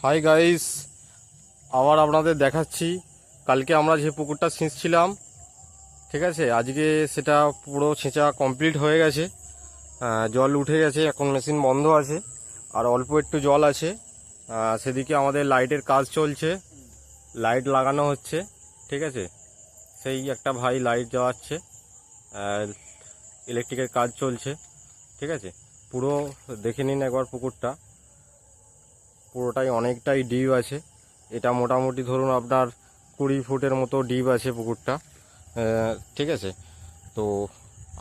Hi guys, আবার আপনাদের দেখাচ্ছি কালকে আমরা যে পুকুরটা ছিঁচছিলাম। ঠিক আছে, আজকে সেটা পুরো ছেঁচা কমপ্লিট হয়ে গেছে। জল উঠে গেছে, এখন মেশিন বন্ধ আছে আর অল্প একটু জল আছে। সেদিকে আমাদের লাইটের কাজ চলছে, লাইট লাগানো হচ্ছে। ঠিক আছে, সেই একটা ভাই লাইট জ্বালাচ্ছে, ইলেকট্রিকের কাজ চলছে। ঠিক আছে, পুরো দেখে নিন একবার পুকুরটা, পুরোটাই অনেকটাই ডিপ আছে। এটা মোটামুটি ধরুন আপনার 20 ফুটের মতো ডিপ আছে পুকুরটা। ঠিক আছে, তো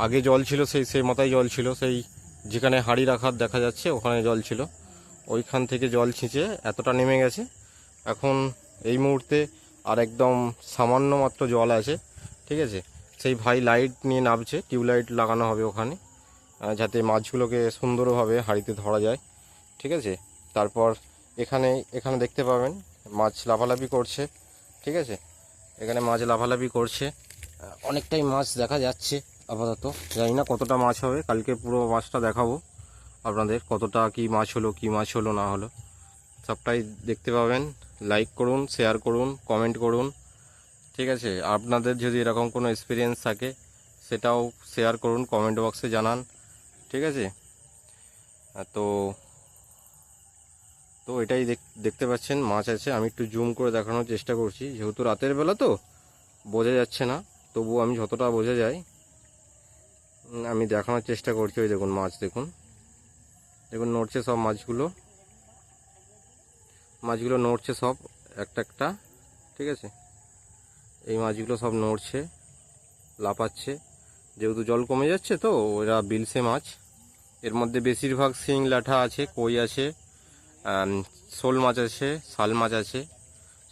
আগে জল ছিল, সেই মাথায় জল ছিল, সেই যেখানে হাঁড়ি রাখার দেখা যাচ্ছে ওখানে জল ছিল। ওইখান থেকে জল ছিঁচে এতটা নেমে গেছে। এখন এই মুহূর্তে আর একদম সামান্য মাত্র জল আছে। ঠিক আছে, সেই ভাই লাইট নিয়ে নামছে, টিউবলাইট লাগানো হবে ওখানে, যাতে মাছগুলোকে সুন্দরভাবে হাঁড়িতে ধরা যায়। ঠিক আছে, তারপর এখানে এখানে দেখতে পাবেন মাছ লাফালাফি করছে। ঠিক আছে, এখানে মাছ লাফালাফি করছে, অনেকটাই মাছ দেখা যাচ্ছে। আপাতত জানি না কতটা মাছ হবে, কালকে পুরো মাছটা দেখাবো আপনাদের, কতটা কি মাছ হলো না হলো সবটাই দেখতে পাবেন। লাইক করুন, শেয়ার করুন, কমেন্ট করুন। ঠিক আছে, আপনাদের যদি এরকম কোনো এক্সপিরিয়েন্স থাকে সেটাও শেয়ার করুন, কমেন্ট বক্সে জানান। ঠিক আছে, তো তো এটাই দেখতে পাচ্ছেন মাছ আছে। আমি একটু জুম করে দেখানোর চেষ্টা করছি, যেহেতু রাতের বেলা তো বোঝা যাচ্ছে না, তবুও আমি যতটা বোঝা যায় আমি দেখানোর চেষ্টা করছি। ওই দেখুন মাছ, দেখুন দেখুন নড়ছে সব মাছগুলো, মাছগুলো নড়ছে সব একটা একটা। ঠিক আছে, এই মাছগুলো সব নড়ছে, লাফাচ্ছে, যেহেতু জল কমে যাচ্ছে তো এরা বিলসে মাছ। এর মধ্যে বেশিরভাগ শিং ল্যাঠা আছে, কই আছে, শোল মাছ আছে, শাল মাছ আছে,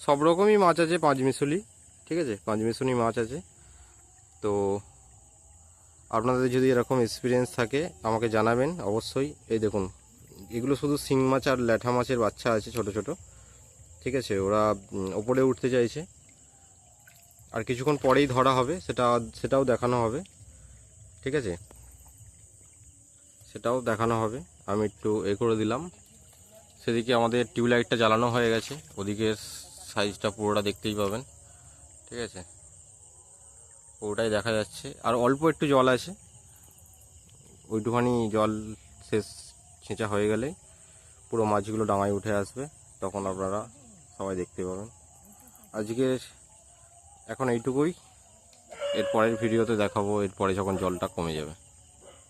সব রকমই মাছ আছে, পাঁচমিশালি। ঠিক আছে, পাঁচমিশালি মাছ আছে। তো আপনাদের যদি এরকম এক্সপিরিয়েন্স থাকে আমাকে জানাবেন অবশ্যই। এই দেখুন, এগুলো শুধু শিং মাছ আর ল্যাঠা মাছের বাচ্চা আছে, ছোট ছোট। ঠিক আছে, ওরা ওপরে উঠতে চাইছে, আর কিছুক্ষণ পরেই ধরা হবে, সেটাও দেখানো হবে। ঠিক আছে, সেটাও দেখানো হবে। আমি একটু করে দিলাম। সেদিকে আমাদের টিউবলাইটটা জ্বালানো হয়ে গেছে, ওদিকের সাইজটা পুরোটা দেখতেই পাবেন। ঠিক আছে, পুরোটাই দেখা যাচ্ছে, আর অল্প একটু জল আছে, ওইটুখানি জল শেষ ছেঁচা হয়ে গেলে পুরো মাছগুলো ডাঙায় উঠে আসবে, তখন আপনারা সবাই দেখতে পাবেন। আজকের এখন এইটুকুই, এরপরের ভিডিওতে দেখাবো এরপরে যখন জলটা কমে যাবে।